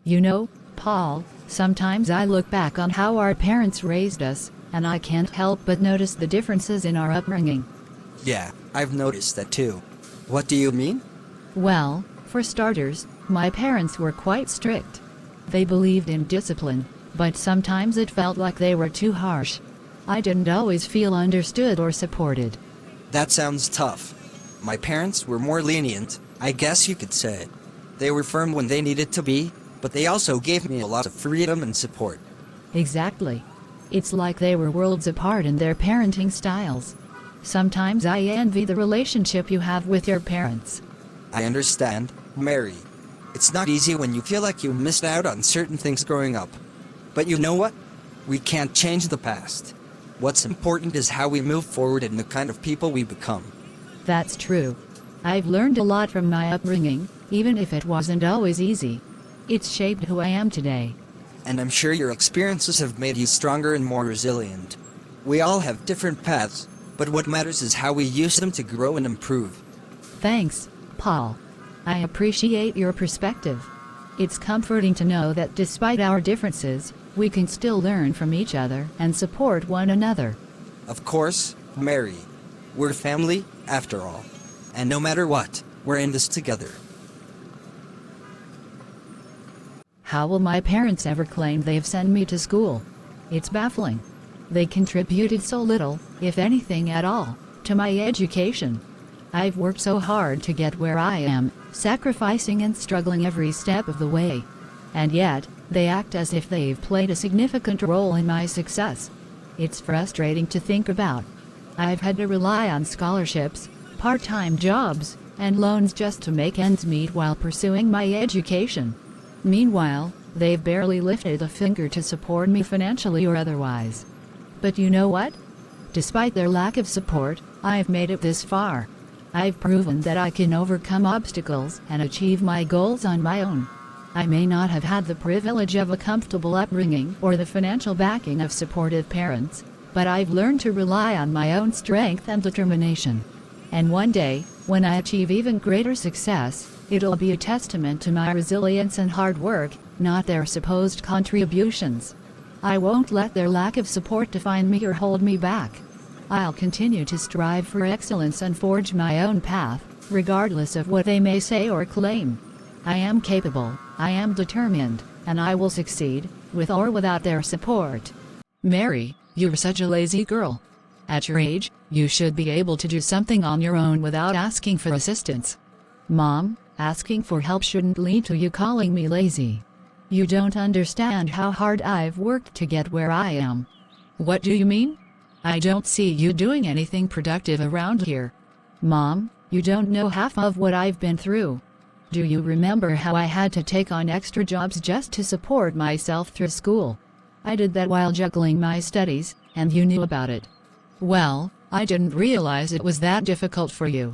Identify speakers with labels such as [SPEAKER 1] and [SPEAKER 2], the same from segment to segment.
[SPEAKER 1] You know, Paul, sometimes I look back on how our parents raised us, and I can't help but notice the differences in our upbringing.
[SPEAKER 2] Yeah, I've noticed that too. What do you mean?
[SPEAKER 1] Well, for starters, my parents were quite strict. They believed in discipline, but sometimes it felt like they were too harsh. I didn't always feel understood or supported.
[SPEAKER 2] That sounds tough. My parents were more lenient, I guess you could say. They were firm when they needed to be, but they also gave me a lot of freedom and support.
[SPEAKER 1] Exactly. It's like they were worlds apart in their parenting styles. Sometimes I envy the relationship you have with your parents.
[SPEAKER 2] I understand, Mary. It's not easy when you feel like you missed out on certain things growing up. But you know what? We can't change the past. What's important is how we move forward and the kind of people we become.
[SPEAKER 1] That's true. I've learned a lot from my upbringing, even if it wasn't always easy. It's shaped who I am today.
[SPEAKER 2] And I'm sure your experiences have made you stronger and more resilient. We all have different paths, but what matters is how we use them to grow and improve.
[SPEAKER 1] Thanks, Paul. I appreciate your perspective. It's comforting to know that despite our differences, we can still learn from each other and support one another.
[SPEAKER 2] Of course, Mary. We're family, after all. And no matter what, we're in this together.
[SPEAKER 1] How will my parents ever claim they've sent me to school? It's baffling. They contributed so little, if anything at all, to my education. I've worked so hard to get where I am, sacrificing and struggling every step of the way. And yet, they act as if they've played a significant role in my success. It's frustrating to think about. I've had to rely on scholarships, part-time jobs, and loans just to make ends meet while pursuing my education. Meanwhile, they've barely lifted a finger to support me financially or otherwise. But you know what? Despite their lack of support, I've made it this far. I've proven that I can overcome obstacles and achieve my goals on my own. I may not have had the privilege of a comfortable upbringing or the financial backing of supportive parents, but I've learned to rely on my own strength and determination. And one day, when I achieve even greater success, it'll be a testament to my resilience and hard work, not their supposed contributions. I won't let their lack of support define me or hold me back. I'll continue to strive for excellence and forge my own path, regardless of what they may say or claim. I am capable, I am determined, and I will succeed, with or without their support. Mary, you're such a lazy girl. At your age, you should be able to do something on your own without asking for assistance. Mom, asking for help shouldn't lead to you calling me lazy. You don't understand how hard I've worked to get where I am. What do you mean? I don't see you doing anything productive around here. Mom, you don't know half of what I've been through. Do you remember how I had to take on extra jobs just to support myself through school? I did that while juggling my studies, and you knew about it. Well, I didn't realize it was that difficult for you.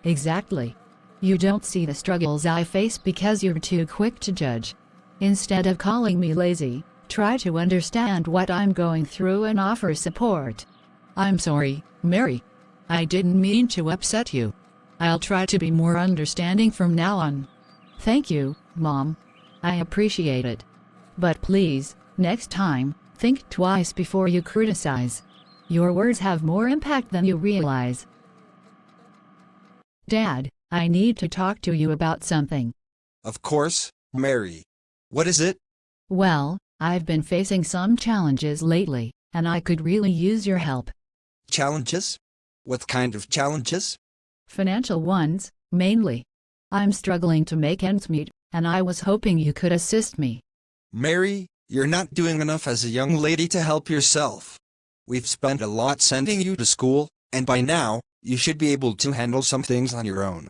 [SPEAKER 1] Exactly. You don't see the struggles I face because you're too quick to judge. Instead of calling me lazy, try to understand what I'm going through and offer support. I'm sorry, Mary. I didn't mean to upset you. I'll try to be more understanding from now on. Thank you, Mom. I appreciate it. But please, next time, think twice before you criticize. Your words have more impact than you realize. Dad, I need to talk to you about something.
[SPEAKER 2] Of course, Mary. What is it?
[SPEAKER 1] Well, I've been facing some challenges lately, and I could really use your help.
[SPEAKER 2] Challenges? What kind of challenges?
[SPEAKER 1] Financial ones, mainly. I'm struggling to make ends meet, and I was hoping you could assist me.
[SPEAKER 2] Mary, you're not doing enough as a young lady to help yourself. We've spent a lot sending you to school, and by now, you should be able to handle some things on your own.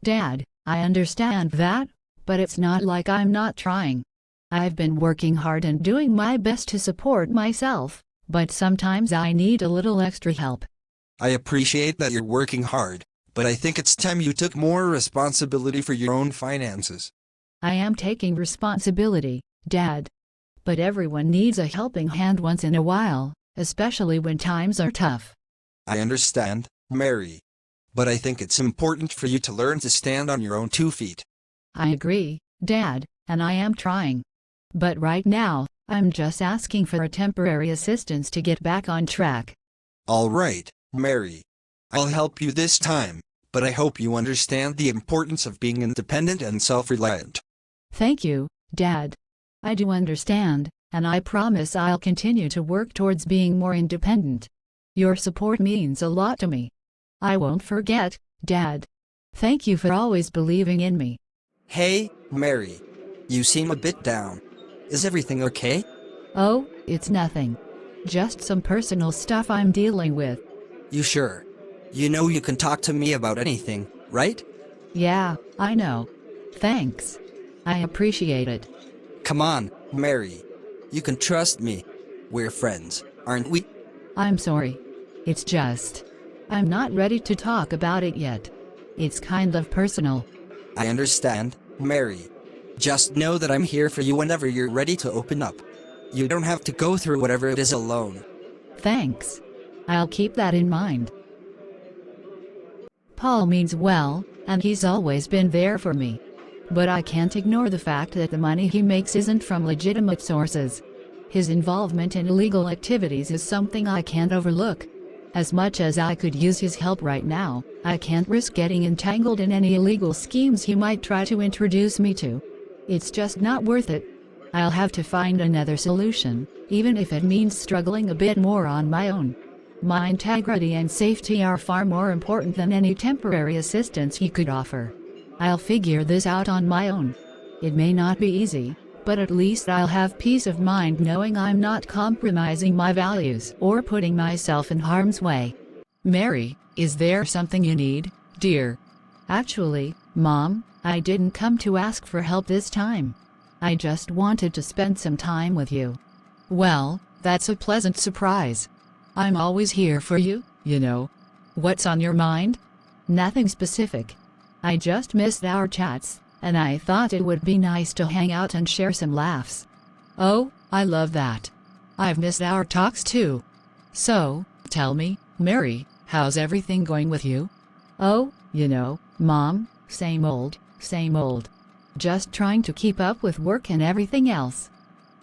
[SPEAKER 1] Dad, I understand that, but it's not like I'm not trying. I've been working hard and doing my best to support myself, but sometimes I need a little extra help.
[SPEAKER 2] I appreciate that you're working hard, but I think it's time you took more responsibility for your own finances.
[SPEAKER 1] I am taking responsibility, Dad. But everyone needs a helping hand once in a while, especially when times are tough.
[SPEAKER 2] I understand, Mary. But I think it's important for you to learn to stand on your own 2 feet.
[SPEAKER 1] I agree, Dad, and I am trying. But right now, I'm just asking for a temporary assistance to get back on track.
[SPEAKER 2] All right, Mary. I'll help you this time, but I hope you understand the importance of being independent and self-reliant.
[SPEAKER 1] Thank you, Dad. I do understand, and I promise I'll continue to work towards being more independent. Your support means a lot to me. I won't forget, Dad. Thank you for always believing in me.
[SPEAKER 2] Hey, Mary. You seem a bit down. Is everything okay?
[SPEAKER 1] Oh, it's nothing. Just some personal stuff I'm dealing with.
[SPEAKER 2] You sure? You know you can talk to me about anything, right?
[SPEAKER 1] Yeah, I know. Thanks. I appreciate it.
[SPEAKER 2] Come on, Mary. You can trust me. We're friends, aren't we?
[SPEAKER 1] I'm sorry. It's just, I'm not ready to talk about it yet. It's kind of personal.
[SPEAKER 2] I understand, Mary. Just know that I'm here for you whenever you're ready to open up. You don't have to go through whatever it is alone.
[SPEAKER 1] Thanks. I'll keep that in mind. Paul means well, and he's always been there for me. But I can't ignore the fact that the money he makes isn't from legitimate sources. His involvement in illegal activities is something I can't overlook. As much as I could use his help right now, I can't risk getting entangled in any illegal schemes he might try to introduce me to. It's just not worth it. I'll have to find another solution, even if it means struggling a bit more on my own. My integrity and safety are far more important than any temporary assistance he could offer. I'll figure this out on my own. It may not be easy, but at least I'll have peace of mind knowing I'm not compromising my values or putting myself in harm's way. Mary, is there something you need, dear? Actually, Mom, I didn't come to ask for help this time. I just wanted to spend some time with you. Well, that's a pleasant surprise. I'm always here for you, you know. What's on your mind? Nothing specific. I just missed our chats, and I thought it would be nice to hang out and share some laughs. Oh, I love that. I've missed our talks too. So, tell me, Mary, how's everything going with you? Oh, you know, Mom, same old, same old. Just trying to keep up with work and everything else.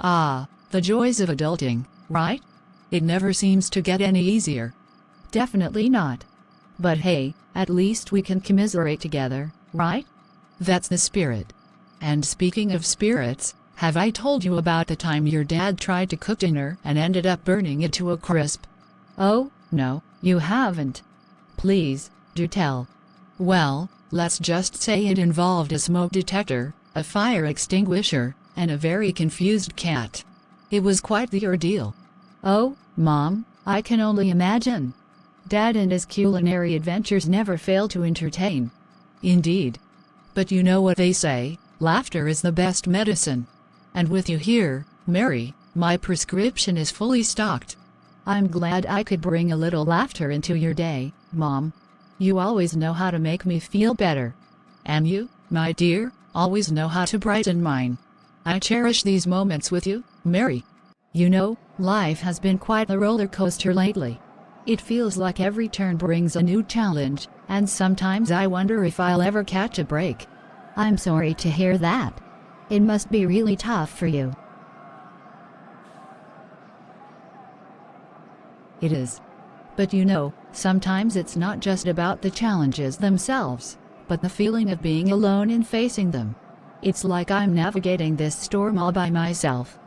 [SPEAKER 1] Ah, the joys of adulting, right? It never seems to get any easier. Definitely not. But hey, at least we can commiserate together, right? That's the spirit. And speaking of spirits, have I told you about the time your dad tried to cook dinner and ended up burning it to a crisp? Oh, no, you haven't. Please, do tell. Well, let's just say it involved a smoke detector, a fire extinguisher, and a very confused cat. It was quite the ordeal. Oh, Mom, I can only imagine. Dad and his culinary adventures never fail to entertain. Indeed. But you know what they say, laughter is the best medicine. And with you here, Mary, my prescription is fully stocked. I'm glad I could bring a little laughter into your day, Mom. You always know how to make me feel better. And you, my dear, always know how to brighten mine. I cherish these moments with you, Mary. You know, life has been quite a roller coaster lately. It feels like every turn brings a new challenge, and sometimes I wonder if I'll ever catch a break.
[SPEAKER 3] I'm sorry to hear that. It must be really tough for you.
[SPEAKER 1] It is. But you know, sometimes it's not just about the challenges themselves, but the feeling of being alone in facing them. It's like I'm navigating this storm all by myself.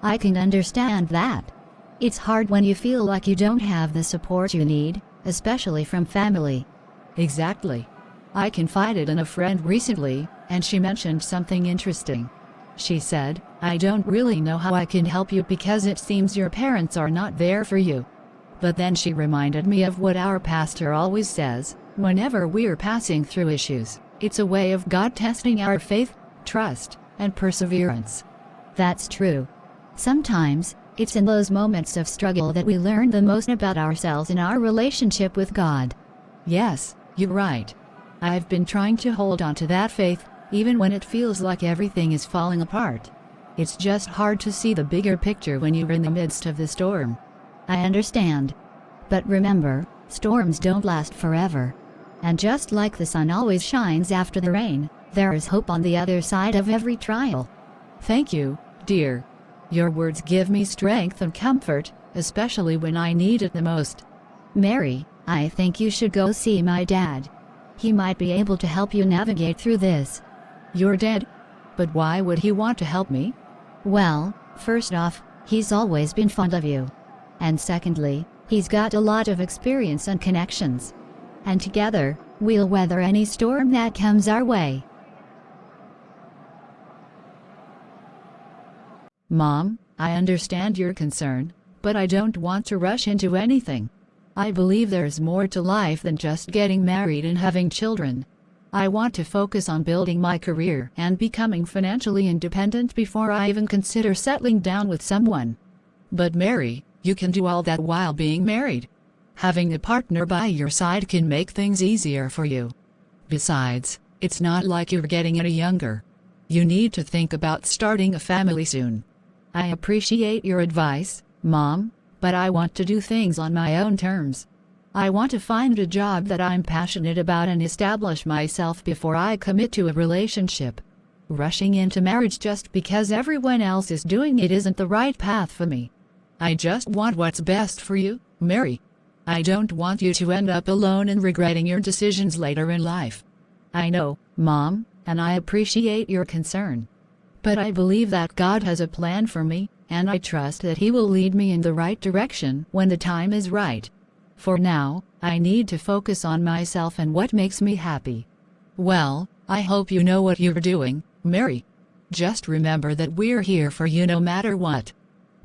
[SPEAKER 3] I can understand that. It's hard when you feel like you don't have the support you need, especially from family.
[SPEAKER 1] Exactly. I confided in a friend recently, and she mentioned something interesting. She said, I don't really know how I can help you because it seems your parents are not there for you. But then she reminded me of what our pastor always says, whenever we're passing through issues, it's a way of God testing our faith, trust, and perseverance.
[SPEAKER 3] That's true. Sometimes, it's in those moments of struggle that we learn the most about ourselves and our relationship with God.
[SPEAKER 1] Yes, you're right. I've been trying to hold on to that faith, even when it feels like everything is falling apart. It's just hard to see the bigger picture when you're in the midst of the storm.
[SPEAKER 3] I understand. But remember, storms don't last forever. And just like the sun always shines after the rain, there is hope on the other side of every trial.
[SPEAKER 1] Thank you, dear. Your words give me strength and comfort, especially when I need it the most.
[SPEAKER 3] Mary, I think you should go see my dad. He might be able to help you navigate through this.
[SPEAKER 1] Your dad? But why would he want to help me?
[SPEAKER 3] Well, first off, he's always been fond of you. And secondly, he's got a lot of experience and connections. And together, we'll weather any storm that comes our way.
[SPEAKER 1] Mom, I understand your concern, but I don't want to rush into anything. I believe there's more to life than just getting married and having children. I want to focus on building my career and becoming financially independent before I even consider settling down with someone. But Mary, you can do all that while being married. Having a partner by your side can make things easier for you. Besides, it's not like you're getting any younger. You need to think about starting a family soon. I appreciate your advice, Mom, but I want to do things on my own terms. I want to find a job that I'm passionate about and establish myself before I commit to a relationship. Rushing into marriage just because everyone else is doing it isn't the right path for me. I just want what's best for you, Mary. I don't want you to end up alone and regretting your decisions later in life. I know, Mom, and I appreciate your concern. But I believe that God has a plan for me, and I trust that He will lead me in the right direction when the time is right. For now, I need to focus on myself and what makes me happy. Well, I hope you know what you're doing, Mary. Just remember that we're here for you no matter what.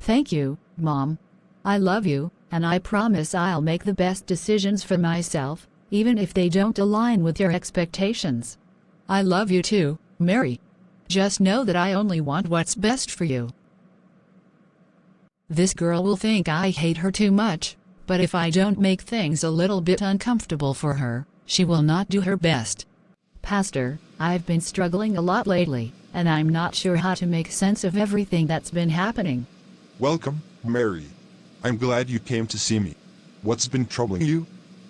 [SPEAKER 1] Thank you, Mom. I love you, and I promise I'll make the best decisions for myself, even if they don't align with your expectations. I love you too, Mary. Just know that I only want what's best for you. This girl will think I hate her too much, but if I don't make things a little bit uncomfortable for her, she will not do her best. Pastor, I've been struggling a lot lately, and I'm not sure how to make sense of everything that's been happening.
[SPEAKER 4] Welcome, Mary. I'm glad you came to see me. What's been troubling you?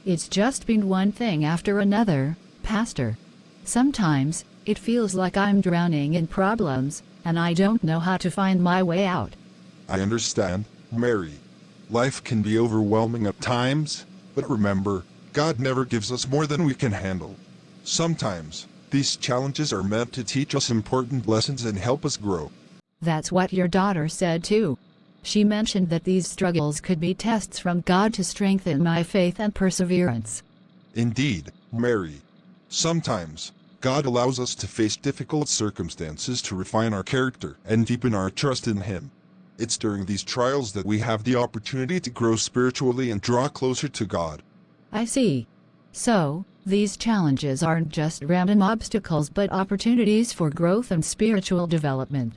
[SPEAKER 1] It's just been one thing after another, Pastor. Sometimes, it feels like I'm drowning in problems, and I don't know how to find my way out.
[SPEAKER 4] I understand, Mary. Life can be overwhelming at times, but remember, God never gives us more than we can handle. Sometimes, these challenges are meant to teach us important lessons and help us grow.
[SPEAKER 1] That's what your daughter said too. She mentioned that these struggles could be tests from God to strengthen my faith and perseverance.
[SPEAKER 4] Indeed, Mary. Sometimes, God allows us to face difficult circumstances to refine our character and deepen our trust in Him. It's during these trials that we have the opportunity to grow spiritually and draw closer to God.
[SPEAKER 1] I see. So, these challenges aren't just random obstacles but opportunities for growth and spiritual development.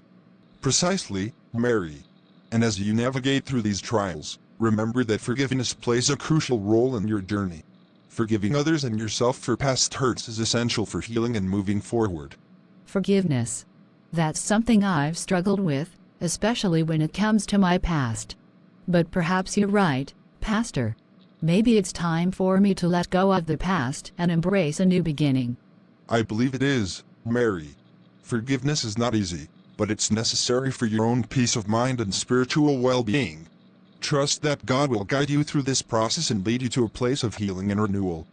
[SPEAKER 4] Precisely, Mary. And as you navigate through these trials, remember that forgiveness plays a crucial role in your journey. Forgiving others and yourself for past hurts is essential for healing and moving forward.
[SPEAKER 1] Forgiveness. That's something I've struggled with, especially when it comes to my past. But perhaps you're right, Pastor. Maybe it's time for me to let go of the past and embrace a new beginning.
[SPEAKER 4] I believe it is, Mary. Forgiveness is not easy, but it's necessary for your own peace of mind and spiritual well-being. Trust that God will guide you through this process and lead you to a place of healing and renewal.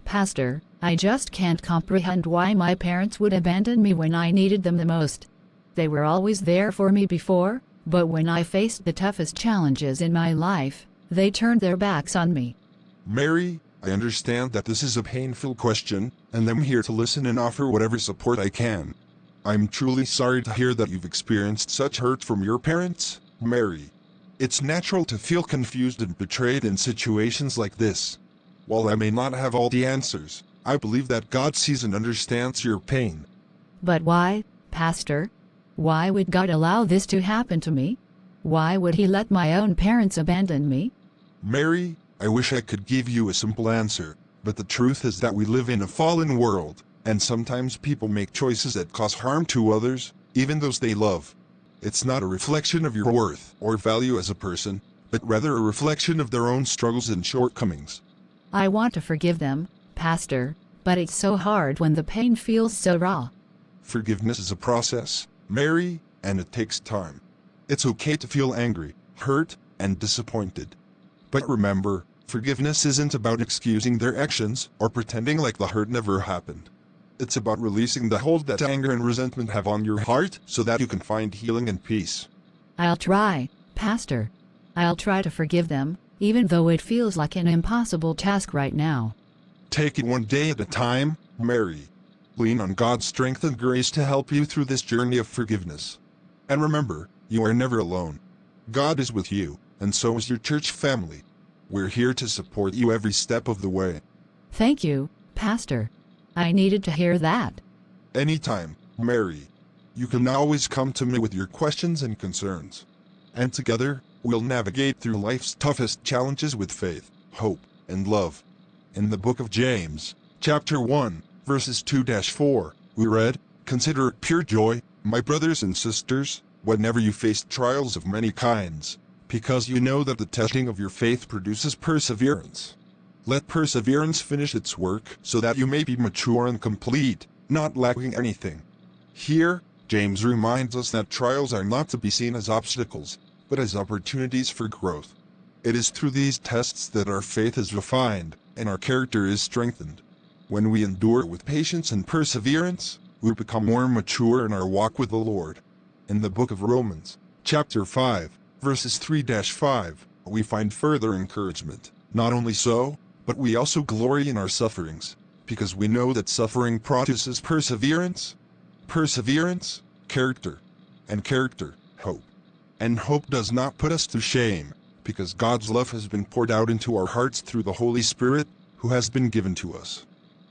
[SPEAKER 1] Pastor, I just can't comprehend why my parents would abandon me when I needed them the most. They were always there for me before, but when I faced the toughest challenges in my life, they turned their backs on me.
[SPEAKER 4] Mary, I understand that this is a painful question, and I'm here to listen and offer whatever support I can. I'm truly sorry to hear that you've experienced such hurt from your parents, Mary. It's natural to feel confused and betrayed in situations like this. While I may not have all the answers, I believe that God sees and understands your pain.
[SPEAKER 1] But why, Pastor? Why would God allow this to happen to me? Why would He let my own parents abandon me?
[SPEAKER 4] Mary, I wish I could give you a simple answer, but the truth is that we live in a fallen world, and sometimes people make choices that cause harm to others, even those they love. It's not a reflection of your worth or value as a person, but rather a reflection of their own struggles and shortcomings.
[SPEAKER 1] I want to forgive them, Pastor, but it's so hard when the pain feels so raw.
[SPEAKER 4] Forgiveness is a process, Mary, and it takes time. It's okay to feel angry, hurt, and disappointed. But remember, forgiveness isn't about excusing their actions or pretending like the hurt never happened. It's about releasing the hold that anger and resentment have on your heart so that you can find healing and peace.
[SPEAKER 1] I'll try, Pastor. I'll try to forgive them, even though it feels like an impossible task right now.
[SPEAKER 4] Take it one day at a time, Mary. Lean on God's strength and grace to help you through this journey of forgiveness. And remember, you are never alone. God is with you, and so is your church family. We're here to support you every step of the way.
[SPEAKER 1] Thank you, Pastor. I needed to hear that.
[SPEAKER 4] Anytime, Mary. You can always come to me with your questions and concerns. And together, we'll navigate through life's toughest challenges with faith, hope, and love. In the book of James, chapter 1, verses 2-4, we read, "Consider it pure joy, my brothers and sisters, whenever you face trials of many kinds, because you know that the testing of your faith produces perseverance. Let perseverance finish its work so that you may be mature and complete, not lacking anything." Here, James reminds us that trials are not to be seen as obstacles, but as opportunities for growth. It is through these tests that our faith is refined and our character is strengthened. When we endure with patience and perseverance, we become more mature in our walk with the Lord. In the book of Romans, chapter 5, verses 3-5, we find further encouragement. Not only so, but we also glory in our sufferings, because we know that suffering produces perseverance, character, and character, hope. And hope does not put us to shame, because God's love has been poured out into our hearts through the Holy Spirit, who has been given to us.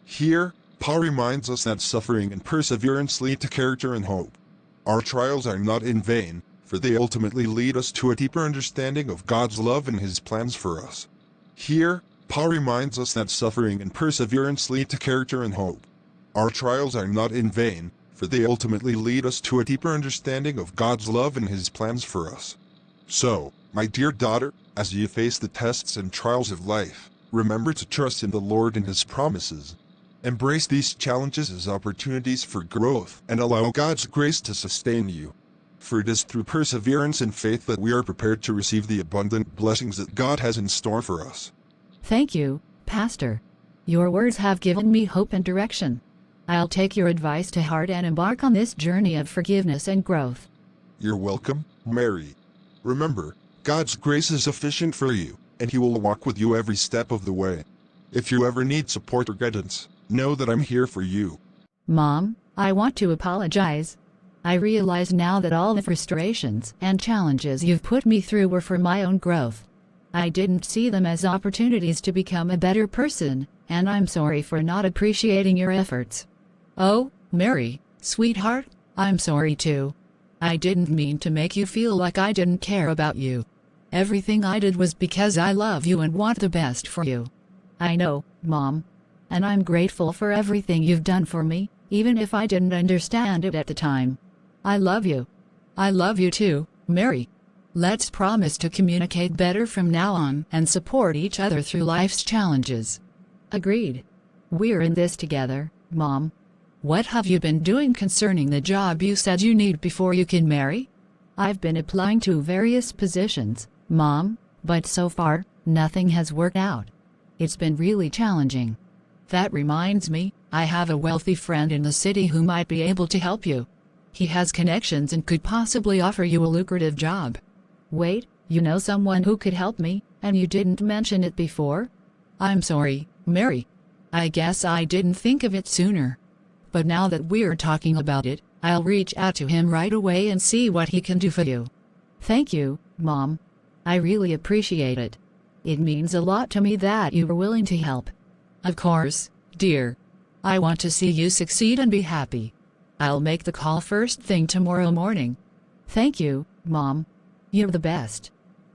[SPEAKER 4] Here, Paul reminds us that suffering and perseverance lead to character and hope. Our trials are not in vain, for they ultimately lead us to a deeper understanding of God's love and His plans for us. Here, Paul reminds us that suffering and perseverance lead to character and hope. Our trials are not in vain, for they ultimately lead us to a deeper understanding of God's love and His plans for us. So, my dear daughter, as you face the tests and trials of life, remember to trust in the Lord and His promises. Embrace these challenges as opportunities for growth and allow God's grace to sustain you. For it is through perseverance and faith that we are prepared to receive the abundant blessings that God has in store for us.
[SPEAKER 1] Thank you, Pastor. Your words have given me hope and direction. I'll take your advice to heart and embark on this journey of forgiveness and growth.
[SPEAKER 4] You're welcome, Mary. Remember, God's grace is sufficient for you, and He will walk with you every step of the way. If you ever need support or guidance, know that I'm here for you.
[SPEAKER 1] Mom, I want to apologize. I realize now that all the frustrations and challenges you've put me through were for my own growth. I didn't see them as opportunities to become a better person, and I'm sorry for not appreciating your efforts. Oh, Mary, sweetheart, I'm sorry too. I didn't mean to make you feel like I didn't care about you. Everything I did was because I love you and want the best for you. I know, Mom. And I'm grateful for everything you've done for me, even if I didn't understand it at the time. I love you. I love you too, Mary. Let's promise to communicate better from now on and support each other through life's challenges. Agreed. We're in this together, Mom. What have you been doing concerning the job you said you need before you can marry? I've been applying to various positions, Mom, but so far, nothing has worked out. It's been really challenging. That reminds me, I have a wealthy friend in the city who might be able to help you. He has connections and could possibly offer you a lucrative job. Wait, you know someone who could help me, and you didn't mention it before? I'm sorry, Mary. I guess I didn't think of it sooner. But now that we're talking about it, I'll reach out to him right away and see what he can do for you. Thank you, Mom. I really appreciate it. It means a lot to me that you were willing to help. Of course, dear. I want to see you succeed and be happy. I'll make the call first thing tomorrow morning. Thank you, Mom. You're the best.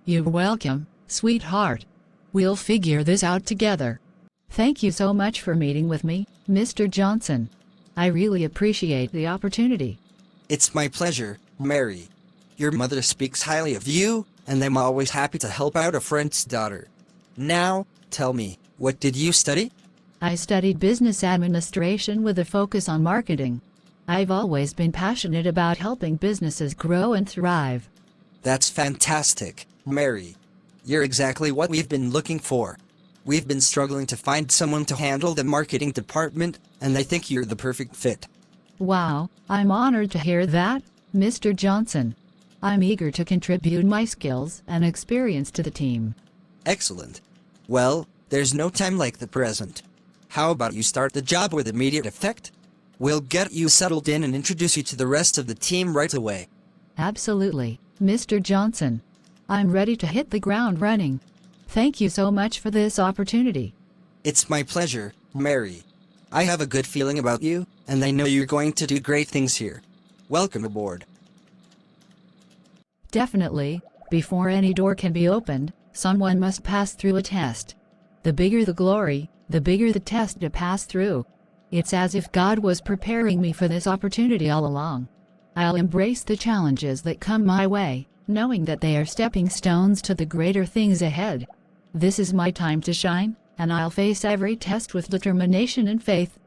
[SPEAKER 1] You're welcome, sweetheart. We'll figure this out together. Thank you so much for meeting with me, Mr. Johnson. I really appreciate the opportunity.
[SPEAKER 2] It's my pleasure, Mary. Your mother speaks highly of you, and I'm always happy to help out a friend's daughter. Now, tell me, what did you study?
[SPEAKER 1] I studied business administration with a focus on marketing. I've always been passionate about helping businesses grow and thrive.
[SPEAKER 2] That's fantastic, Mary. You're exactly what we've been looking for. We've been struggling to find someone to handle the marketing department, and I think you're the perfect fit.
[SPEAKER 1] Wow, I'm honored to hear that, Mr. Johnson. I'm eager to contribute my skills and experience to the team.
[SPEAKER 2] Excellent. Well, there's no time like the present. How about you start the job with immediate effect? We'll get you settled in and introduce you to the rest of the team right away.
[SPEAKER 1] Absolutely, Mr. Johnson. I'm ready to hit the ground running. Thank you so much for this opportunity.
[SPEAKER 2] It's my pleasure, Mary. I have a good feeling about you, and I know you're going to do great things here. Welcome aboard.
[SPEAKER 1] Definitely, before any door can be opened, someone must pass through a test. The bigger the glory, the bigger the test to pass through. It's as if God was preparing me for this opportunity all along. I'll embrace the challenges that come my way, knowing that they are stepping stones to the greater things ahead. This is my time to shine, and I'll face every test with determination and faith.